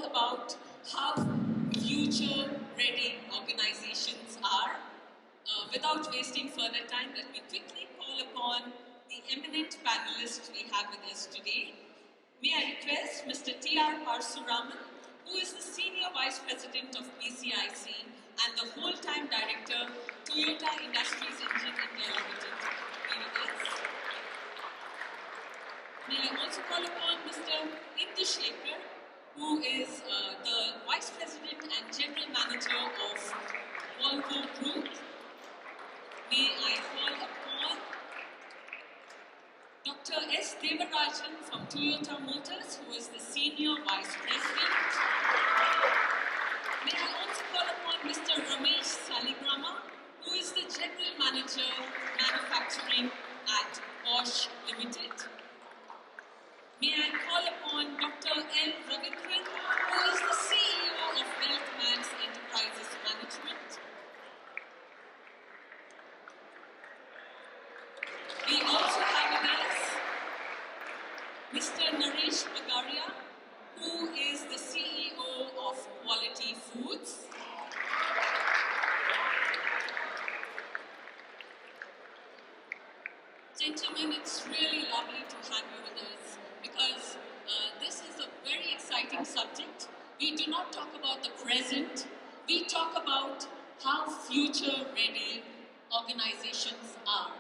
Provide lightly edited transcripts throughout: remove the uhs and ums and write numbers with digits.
all about how future-ready organizations are. Without wasting further time, let me quickly call upon the eminent panelists we have with us today. May I request Mr. T.R. Parsuraman, who is the Senior Vice President of BCIC and the whole-time Director, Toyota Industries Engine India Limited. May I also call upon Mr. Indushekhar, who is the Vice President and General Manager of Volvo Group. May I call upon Dr. S. Devarajan from Toyota Motors, who is the Senior Vice President. May I also call upon Mr. Ramesh Saligrama, who is the General Manager, Manufacturing at Bosch Limited. May I call upon Dr. L. Ravindran, who is the CEO of Weltmans Enterprises Management. We also have with us Mr. Naresh Bagaria, who is the CEO of Quality Foods. Gentlemen, it's really lovely to have you with us because this is a very exciting subject. We do not talk about the present, we talk about how future-ready organizations are.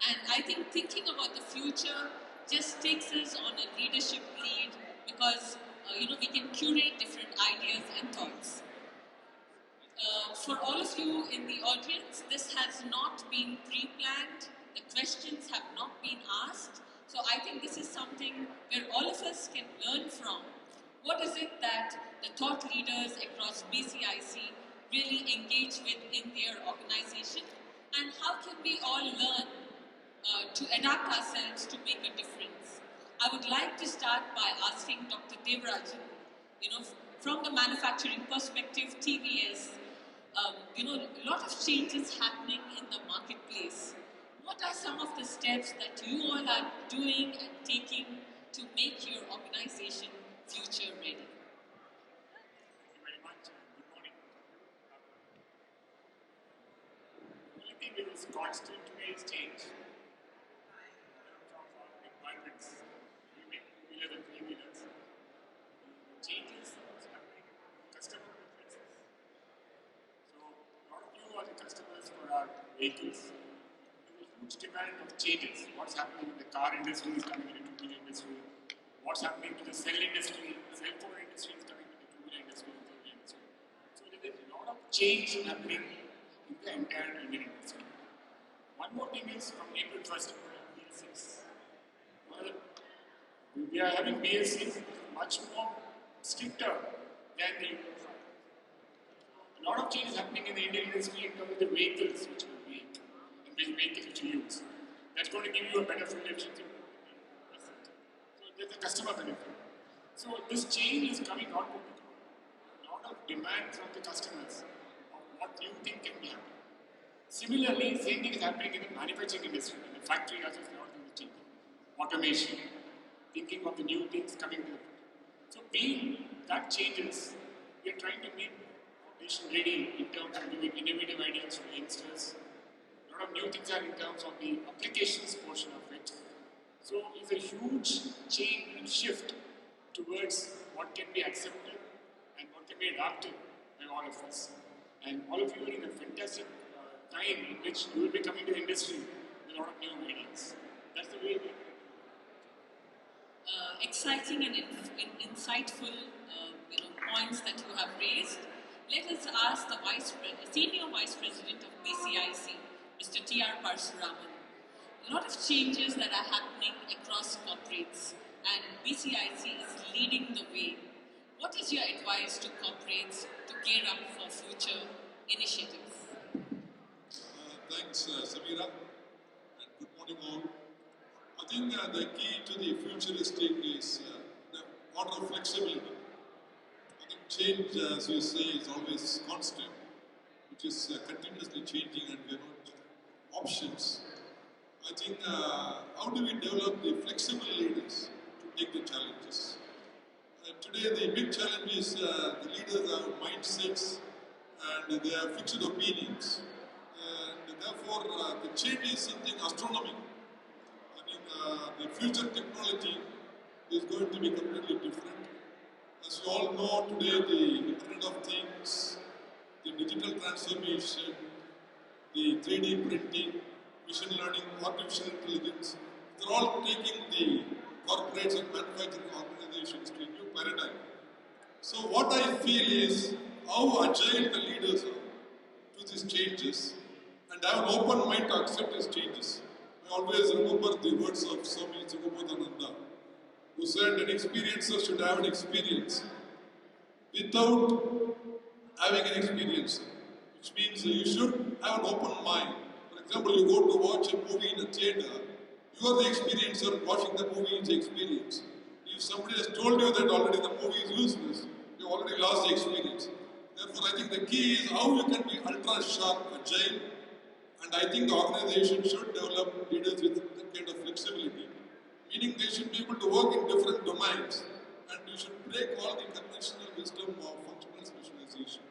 And I think thinking about the future just takes us on a leadership lead because we can curate different ideas and thoughts. For all of you in the audience, this has not been pre-planned. The questions have not been asked. So I think this is something where all of us can learn from. What is it that the thought leaders across BCIC really engage with in their organization? And how can we all learn to adapt ourselves to make a difference? I would like to start by asking Dr. Devarajan, from the manufacturing perspective, TVS, a lot of changes happening in the marketplace. What are some of the steps that you all are doing and taking to make your organization future ready? Thank you very much. Good morning. The only thing that is constant today is change. From our requirements, we make two-wheelers and three-wheelers. Changes are happening in customer preferences. So, a lot of you are the customers for our vehicles. There's a huge demand of changes. What's happening in the car industry is coming into the two-wheeler industry. What's happening to the cell industry, the cell phone industry is coming to the two-wheeler industry and three-wheeler industry. So, there's a lot of change happening in the entire Indian industry. One more thing is from April 1st, BS6. We are having BS6 much more stricter than the April 5. A lot of change is happening in the Indian industry in terms of the vehicles which we make and the vehicles which we use. That's going to give you a better fuel efficiency. So there's a customer benefit. So this change is coming out of a lot of demand from the customers of what new thing can be happening. Similarly, same thing is happening in the manufacturing industry. In the factory, as well as a lot of things changing. Automation, thinking of the new things coming to the factory. So being that changes, we are trying to make foundation ready in terms of giving innovative ideas for youngsters. A lot of new things are in terms of the applications portion of it. So it's a huge change and shift towards what can be accepted and what can be adopted by all of us. And all of you are in a fantastic time in which you will be coming to the industry with a lot of new ideas. That's the way we Exciting and insightful points that you have raised. Let us ask the Senior Vice President of BCIC, Mr. T.R. Parsuraman. A lot of changes that are happening across corporates and BCIC is leading the way. What is your advice to corporates to gear up for future initiatives? Thanks, Samira, and good morning all. I think the key to the futuristic is the order of flexibility. I think change, as you say, is always constant, which is continuously changing and we have options. I think how do we develop the flexible leaders to take the challenges? Today the big challenge is the leaders have mindsets and they have fixed opinions. And therefore the change is something astronomical. I mean, the future technology is going to be completely different. As you all know, today the Internet of Things, the digital transformation, the 3D printing, machine learning, artificial intelligence, they're all taking the corporates and manufacturing organizations to a new paradigm. So what I feel is how agile the leaders are to these changes and have an open mind to accept these changes. I always remember the words of Swami Jagabodananda, who said an experiencer should have an experience without having an experience, which means you should have an open mind. For example, you go to watch a movie in a theater, you are the experiencer, watching the movie is the experience. If somebody has told you that already the movie is useless, you have already lost the experience. Therefore, I think the key is how you can be ultra sharp, agile, and I think the organization should develop leaders with that kind of flexibility, meaning they should be able to work in different domains, and you should break all the conventional wisdom of functional specialization.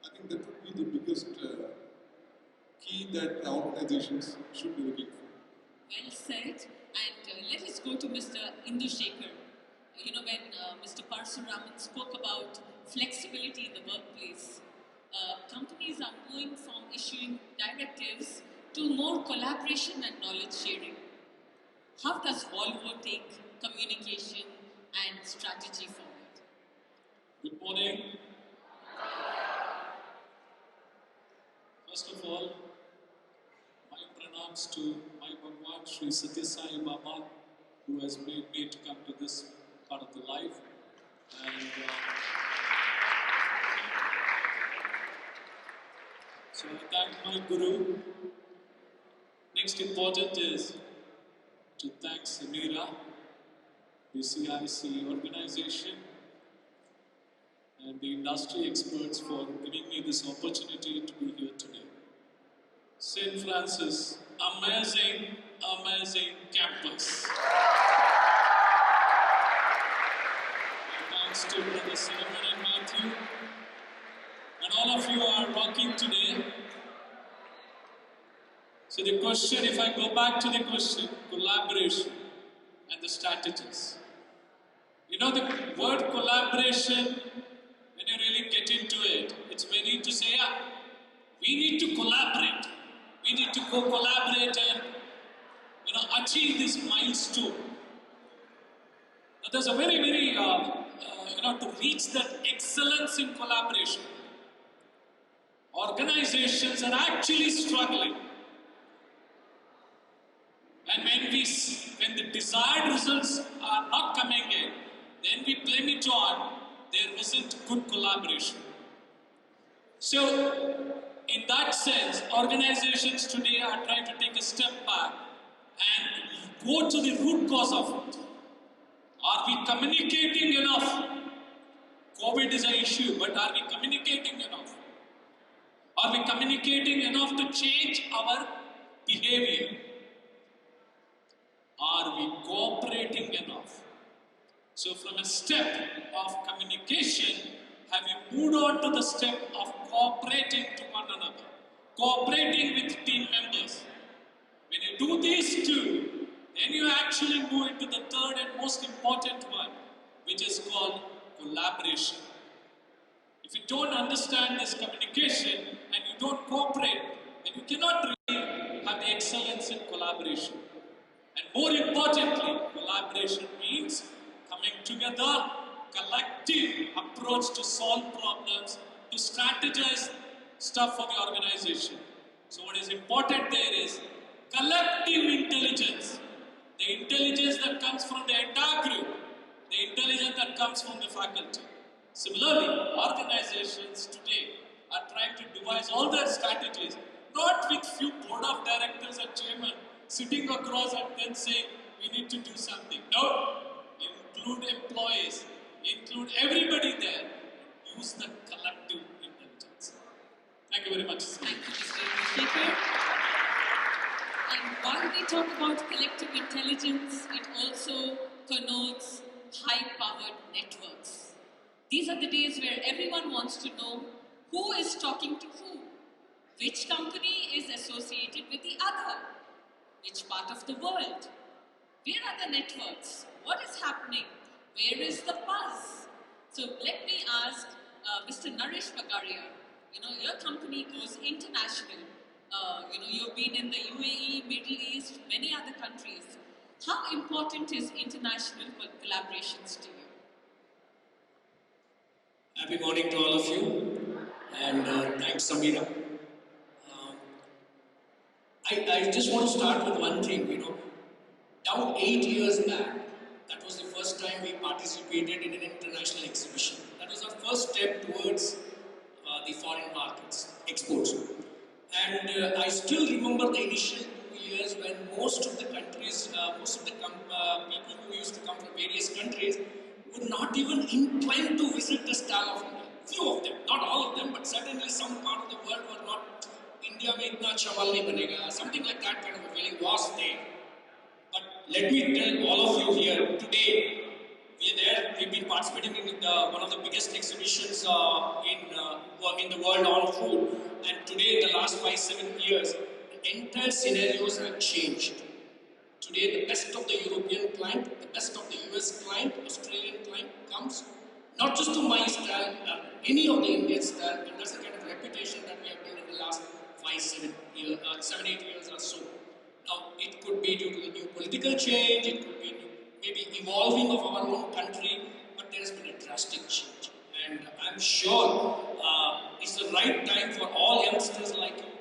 I think that would be the biggest key that organizations should be looking for. Well said. And let us go to Mr. Indushekar. When Mr. Parasuraman spoke about flexibility in the workplace, companies are moving from issuing directives to more collaboration and knowledge sharing. How does Volvo take communication and strategy forward? Good morning. First of all, my pranams to my Bhagwan Sri Satya Sai Baba, who has made me to come to this part of the life. And so I thank my Guru. Next important is to thank Samira, BCIC organization, and the industry experts for giving me this opportunity to be here today. St. Francis, amazing, amazing campus. Thanks to Brother Solomon and Matthew. And all of you are rocking today. So the question, if I go back to the question, collaboration and the strategies. The word collaboration, when you really get into it, it's very to say, yeah, we need to collaborate. We need to co-collaborate and, achieve this milestone. But there's a very, very, to reach that excellence in collaboration, organizations are actually struggling. And when the desired results are not coming in, then we blame it on there wasn't good collaboration. So, in that sense, organizations today are trying to take a step back and go to the root cause of it. Are we communicating enough? COVID is an issue, but are we communicating enough? Are we communicating enough to change our behavior? Are we cooperating enough? So from a step of communication, have you moved on to the step of cooperating to one another? Cooperating with team members. When you do these two, then you actually move into the third and most important one, which is called collaboration. If you don't understand this communication and you don't cooperate, then you cannot really have the excellence in collaboration. And more importantly, collaboration means coming together, collective approach to solve problems, to strategize stuff for the organization. So what is important there is collective intelligence. The intelligence that comes from the entire group, the intelligence that comes from the faculty. Similarly, organizations today are trying to devise all their strategies, not with few board of directors and chairmen sitting across and then saying, we need to do something. No, include employees, include everybody there, use the collective intelligence. Thank you very much. Thank you, Mr. Shekhar. And while we talk about collective intelligence, it also connotes high-powered networks. These are the days where everyone wants to know who is talking to who, which company is associated with the other, which part of the world, where are the networks, what is happening, where is the buzz. So let me ask Mr. Naresh Bagaria, your company goes international. You've been in the UAE, Middle East, many other countries. How important is international collaborations to you? Happy morning to all of you, and thanks, Samira. I just want to start with one thing. Now 8 years back, that was the first time we participated in an international exhibition. That was our first step towards the foreign markets, exports. And I still remember the initial 2 years when most of the countries, most of the people who used to come from various countries would not even incline to visit the style of India. Few of them, not all of them, but certainly some part of the world were not. India mein itna chawal nahi banega, something like that kind of a feeling was there. But let me tell all of you here today, we are there. We've been participating in one of the biggest exhibitions in the world on food. And today, in the last 5-7 years, the entire scenarios have changed. Today, the best of the European client, the best of the US client, Australian client comes not just to my style, any of the Indian style, and that's the kind of reputation that we have built in the last 7-8 years or so. Now, it could be due to the new political change, it could be maybe evolving of our own country, but there has been a drastic change. And I'm sure it's the right time for all youngsters like you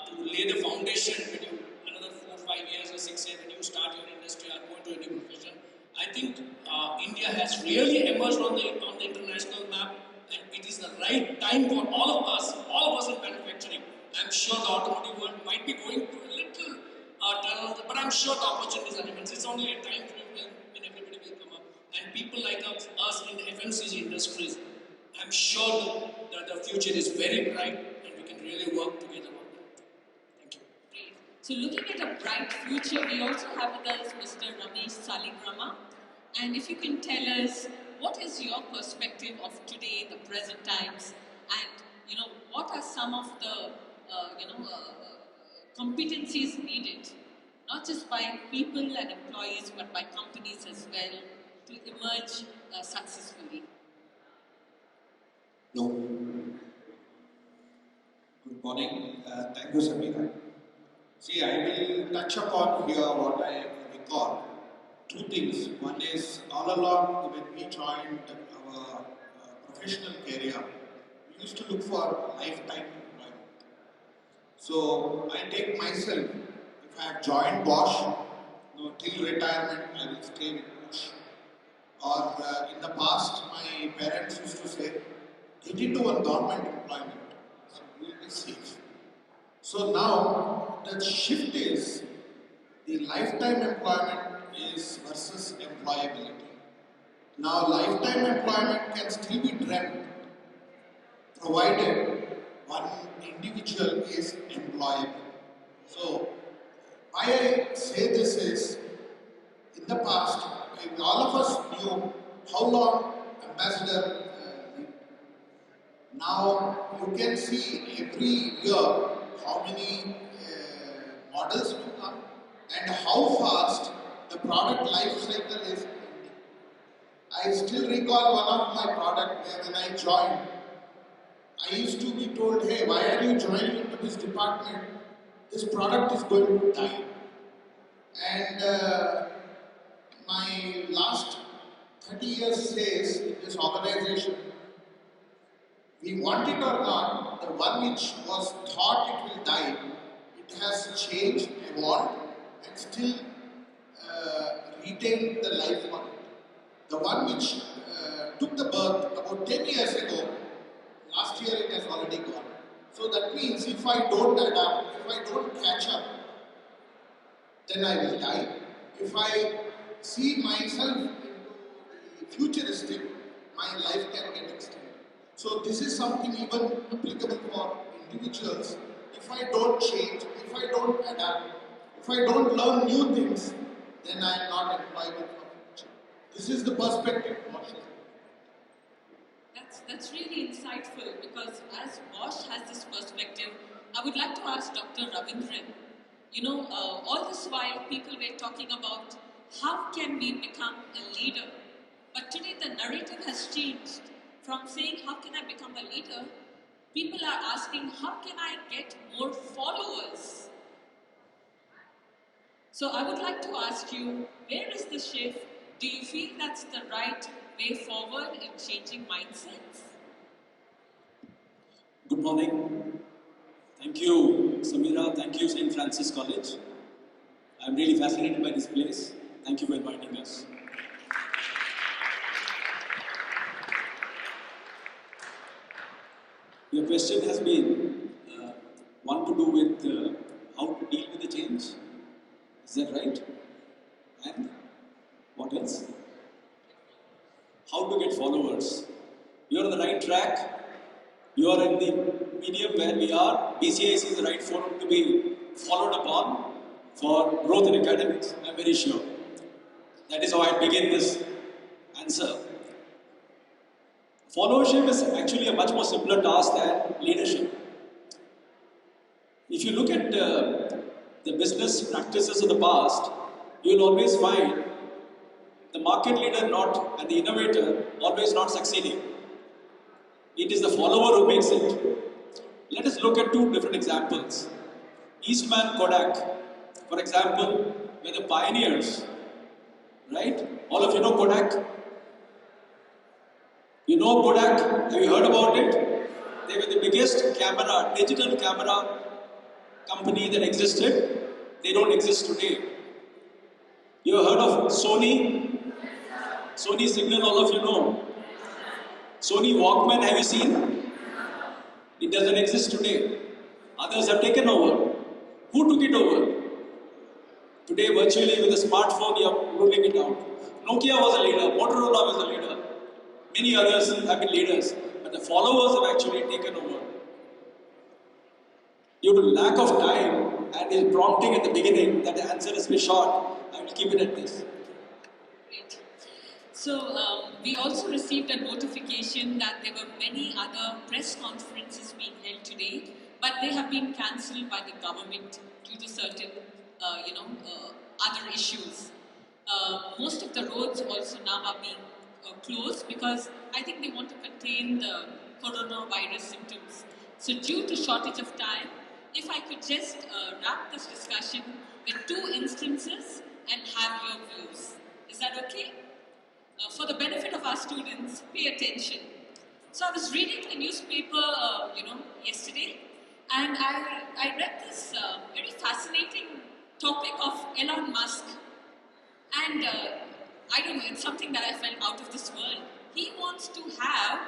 to lay the foundation when you, another 4-5 years or 6 years, when you start your industry or go into a new profession. I think India has really emerged on the international map, and it is the right time for all of us in manufacturing. I'm sure the automotive world might be going through a little turnaround, but I'm sure the opportunities are immense. It's only a time frame when everybody will come up. And people like us in the FMCG industries, I'm sure that the future is very bright and we can really work together on that. Thank you. Great. So looking at a bright future, we also have with us Mr. Ramesh Saligrama. And if you can tell us, what is your perspective of today, the present times, and what are some of the competencies needed, not just by people and employees, but by companies as well, to emerge successfully? No. Good morning. Thank you, Samira. See, I will touch upon here what I recall. Two things. One is, all along when we joined our professional career, we used to look for lifetime employment. So I take myself, if I have joined Bosch, till retirement I will stay with Bosch. Or in the past, my parents used to say, get into one government employment, so you will be safe. So now the shift is the lifetime employment is versus employability. Now lifetime employment can still be dreamt provided one individual is employable. So why I say this is, in the past, all of us knew how long Ambassador lived. Now you can see every year how many models will come and how fast the product life cycle is ending. I still recall one of my product where when I joined, I used to be told, hey, why are you joining into this department? This product is going to die. And my last 30 years says in this organization, we want it or not, the one which was thought it will die, it has changed, evolved, and still retained the life on it. The one which took the birth about 10 years ago, last year it has already gone. So that means if I don't adapt, if I don't catch up, then I will die. If I see myself into the futuristic, my life can get extended. So this is something even applicable for individuals. If I don't change, if I don't adapt, if I don't learn new things, then I am not employable for future. This is the perspective. That's really insightful because as Bosch has this perspective, I would like to ask Dr. Ravindran. All this while people were talking about how can we become a leader, but today the narrative has changed from saying how can I become a leader. People are asking how can I get more followers. So I would like to ask you, where is the shift? Do you feel that's the right way forward in changing mindsets? Good morning. Thank you, Samira. Thank you, St. Francis College. I'm really fascinated by this place. Thank you for inviting us. Your question has been one to do with how to deal with the change. Is that right? And what else? How to get followers. You're on the right track. You are in the medium where we are. BCIC is the right forum to be followed upon for growth in academics. I'm very sure. That is how I begin this answer. Followership is actually a much more simpler task than leadership. If you look at the business practices of the past, you'll always find the market leader and the innovator always not succeeding. It is the follower who makes it. Let us look at two different examples. Eastman Kodak, for example, were the pioneers, right? All of you know Kodak? You know Kodak? Have you heard about it? They were the biggest digital camera company that existed. They don't exist today. You have heard of Sony? Sony Signal, all of you know. Sony Walkman, have you seen? It doesn't exist today. Others have taken over. Who took it over? Today, virtually with a smartphone, you are rolling it out. Nokia was a leader, Motorola was a leader. Many others have been leaders, but the followers have actually taken over. Due to lack of time and his prompting at the beginning, that the answer is very short. I will keep it at this. Great. So we also received a notification that there were many other press conferences being held today, but they have been cancelled by the government due to certain, other issues. Most of the roads also now are being closed because I think they want to contain the coronavirus symptoms. So due to shortage of time, if I could just wrap this discussion with two instances and have your views. Is that okay? For the benefit of our students, pay attention. So I was reading the newspaper, yesterday, and I read this very fascinating topic of Elon Musk. And I don't know, it's something that I felt out of this world. He wants to have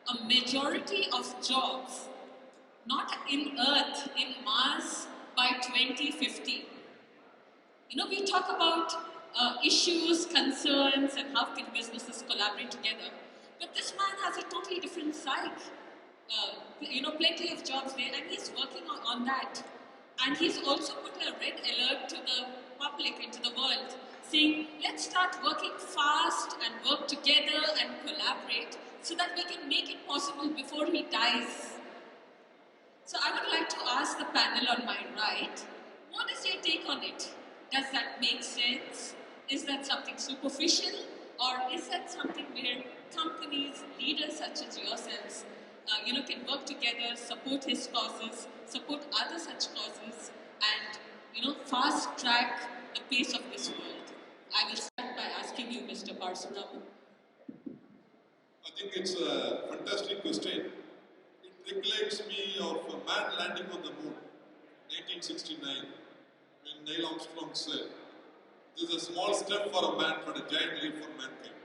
a majority of jobs, not in Earth, in Mars by 2050. We talk about issues, concerns, and how can businesses collaborate together. But this man has a totally different side. Plenty of jobs there, and he's working on that. And he's also put a red alert to the public and to the world, saying, let's start working fast and work together and collaborate so that we can make it possible before he dies. So I would like to ask the panel on my right, what is your take on it? Does that make sense? Is that something superficial? Or is that something where companies, leaders such as yourselves, can work together, support his causes, support other such causes, and, fast track the pace of this world? I will start by asking you, Mr. Parsuram. I think it's a fantastic question. It recollects me of a man landing on the moon, 1969, when Neil Armstrong said, "This is a small step for a man, but a giant leap for mankind."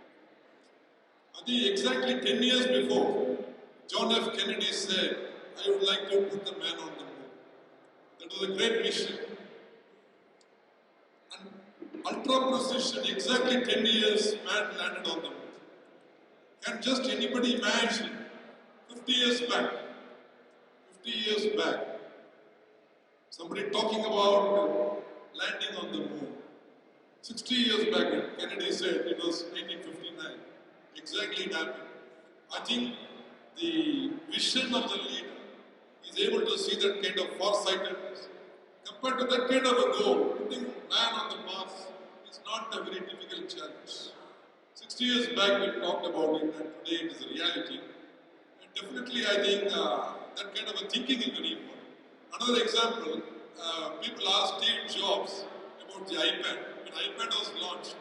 I think exactly 10 years before, John F. Kennedy said, "I would like to put the man on the moon." That was a great vision. And ultra precision, exactly 10 years, man landed on the moon. Can just anybody imagine 50 years back, somebody talking about landing on the moon. 60 years back, Kennedy said it was 1959. Exactly it happened. I think the vision of the leader is able to see that kind of farsightedness. Compared to that kind of a goal, putting man on the Mars is not a very difficult challenge. 60 years back we talked about it, and today it is a reality. And definitely I think that kind of a thinking is very important. Another example, people asked Steve Jobs about the iPad. When iPad was launched,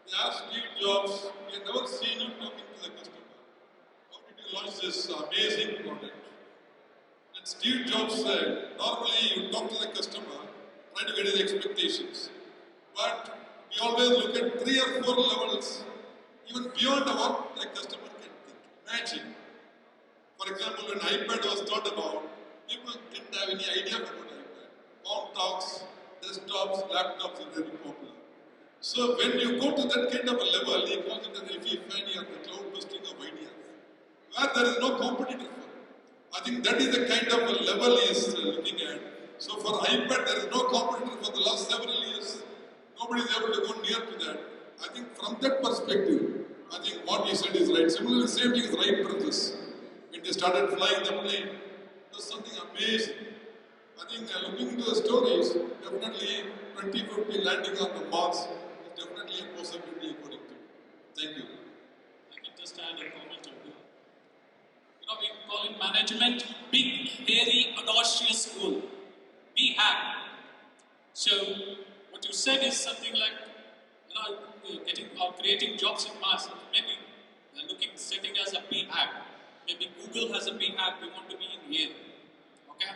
they asked Steve Jobs, we had never seen him talking to the customer. How did you launch this amazing product? And Steve Jobs said, normally you talk to the customer, try to get his expectations. But we always look at 3 or 4 levels, even beyond what the customer can think. Imagine, for example, when iPad was thought about, people didn't have any idea about iPad. Palm talks, desktops, laptops are very popular. So when you go to that kind of a level, he calls it an epiphany or the cloud busting of ideas, where there is no competitor for it. I think that is the kind of a level he is looking at. So for iPad, there is no competitor for the last several years. Nobody is able to go near to that. I think from that perspective, I think what he said is right. Similarly, same thing is Wright brothers. When they started flying the plane, it was something amazing. I think looking into the stories, definitely 2050 landing on the Mars is definitely a possibility according to me. Thank you. I can just add a comment over here. You know, we call in management big, hairy, audacious goal. Be happy. So, what you said is something like, you know, getting or creating jobs in Mars. Maybe setting as a BHAG. Maybe Google has a BHAG, we want to be in here. Okay?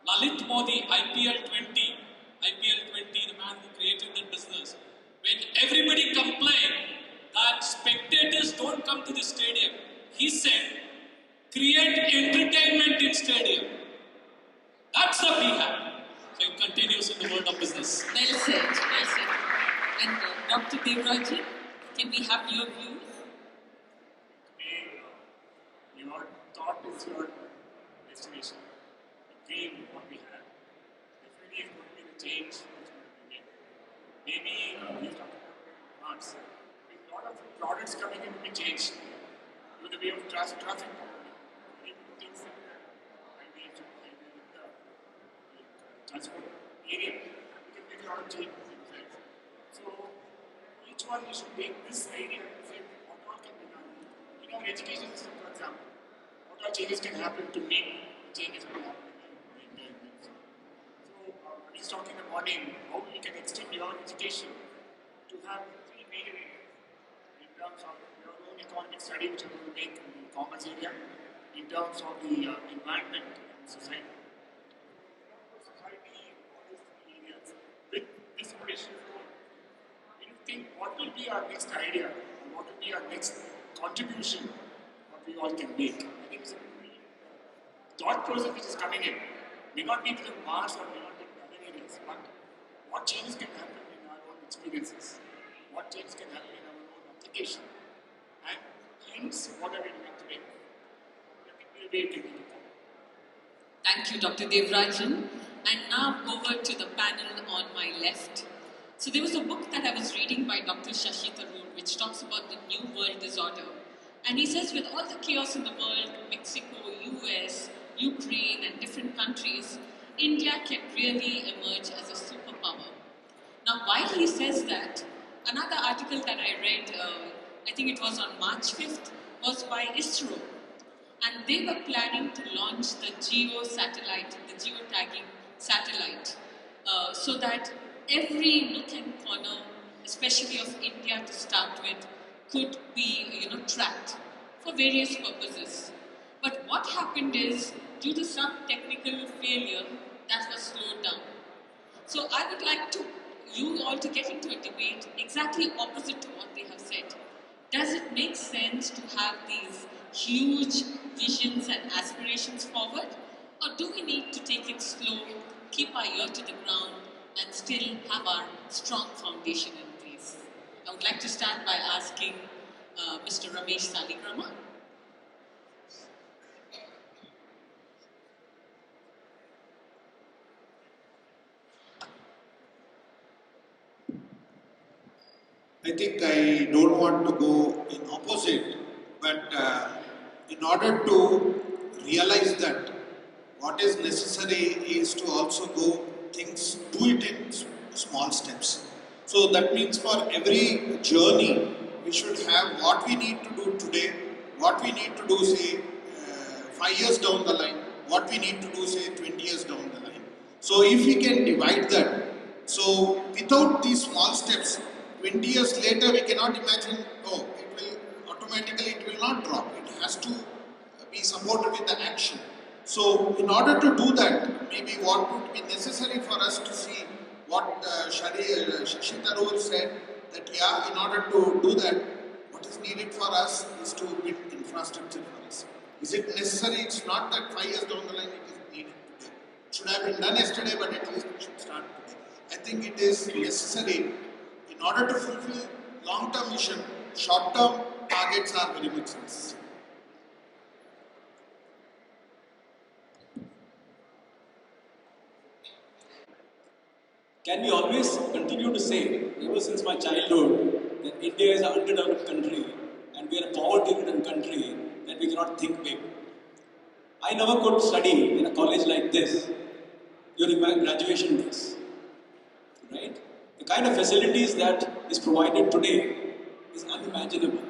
Lalit Modi, IPL 20, the man who created that business. When everybody complained that spectators don't come to the stadium, he said, create entertainment in stadium. That's the BHAG. So it continues in the world of business. Well said, well said. And Dr. Devarajan, can we have your views? Your thought is your destination. The dream, what we have, definitely is going to be the change which is going to be made. Maybe we talk about arts. With a lot of products coming in to be changed. With the way of traffic, people think that highway with the transport area, we can make a lot of changes inside. So each one you should take this idea and say what all can be done. In our education system, for example, what all changes can happen to make changes will happen in the entire thing. So when he's talking in the morning, how we can extend your education to have 3 major areas in terms of your own economic study, which you're going to make in the commerce area, in terms of the environment and society. Society, all these 3 areas, with this audition role, when you think what will be our next idea, or what will be our next contribution, what we all can make. I think it's a thought process which is coming in. May not be to the Mars or may not be to other areas, but what changes can happen in our own experiences, what changes can happen in our own application, and hence what are we doing today? I think we'll be taking it forward. Thank you, Dr. Devarajan. And now over to the panel on my left. So there was a book that I was reading by Dr. Shashi Tharoor, which talks about the New World Disorder. And he says with all the chaos in the world, Mexico, US, Ukraine and different countries, India can really emerge as a superpower. Now while he says that, another article that I read, I think it was on March 5th, was by ISRO. And they were planning to launch the geo satellite, the geotagging satellite, so that every nook and corner, especially of India to start with, could be tracked for various purposes. But what happened is, due to some technical failure, that was slowed down. So I would like you all to get into a debate exactly opposite to what they have said. Does it make sense to have these huge visions and aspirations forward? Or do we need to take it slow, keep our ear to the ground, and still have our strong foundation in place? I would like to start by asking Mr. Ramesh Saligrama. I think I don't want to go in opposite, but in order to realize that, what is necessary is to also do it in small steps. So that means for every journey, we should have what we need to do today, what we need to do, say, 5 years down the line, what we need to do, say, 20 years down the line. So if we can divide that, so without these small steps, 20 years later, we cannot imagine, oh, it will not drop. It has to be supported with the action. So in order to do that, maybe what would be necessary for us to see what Shashi Tharoor said, that yeah, in order to do that, what is needed for us is to build infrastructure for us. Is it necessary? It's not that 5 years down the line it is needed today. It should have been done yesterday, but at least we should start today. I think it is necessary in order to fulfill long-term mission. Short-term targets are very much necessary. Can we always continue to say, ever since my childhood, that India is an underdeveloped country and we are a poverty-ridden country, that we cannot think big? I never could study in a college like this during my graduation days. Right? The kind of facilities that is provided today is unimaginable.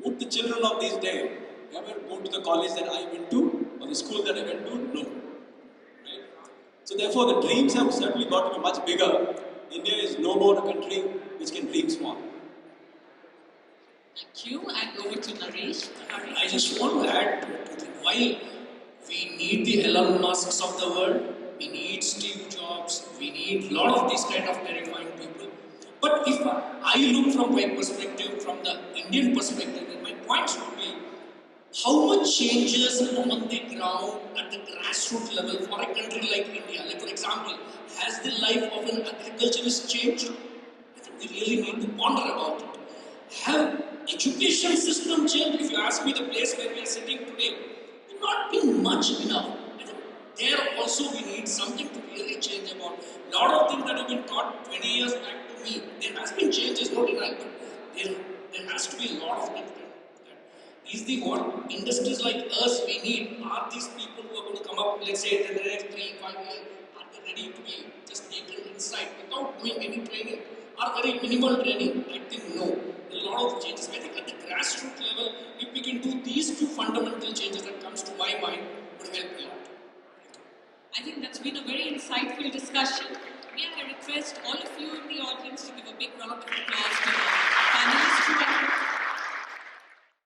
Would the children of these days ever go to the college that I went to or the school that I went to? No. Right? So therefore the dreams have certainly got to be much bigger. India is no more a country which can dream small. Thank you, and over to Naresh. I just want to add to while we need the Elon Musks of the world, we need Steve Jobs, we need a lot of these kind of terrifying people. But if I look from my perspective, from the Indian perspective, then my points would be how much changes on the ground at the grassroots level for a country like India. Like for example, has the life of an agriculturist changed? I think we really need to ponder about it. Have education system changed? If you ask me the place where we are sitting today, will not be much enough. I think there also we need something to really change about. A lot of things that have been taught 20 years back to me, there has been changes, no denial, but there has to be a lot of things. Is the what industries like us we need? Are these people who are going to come up, let's say in the next 3-5 years, are they ready to be just taken inside without doing any training? Are very minimal training? I think no. There are a lot of changes. I think at the grassroots level, if we can do these two fundamental changes that comes to my mind, would help a lot. I think that's been a very insightful discussion. May I request all of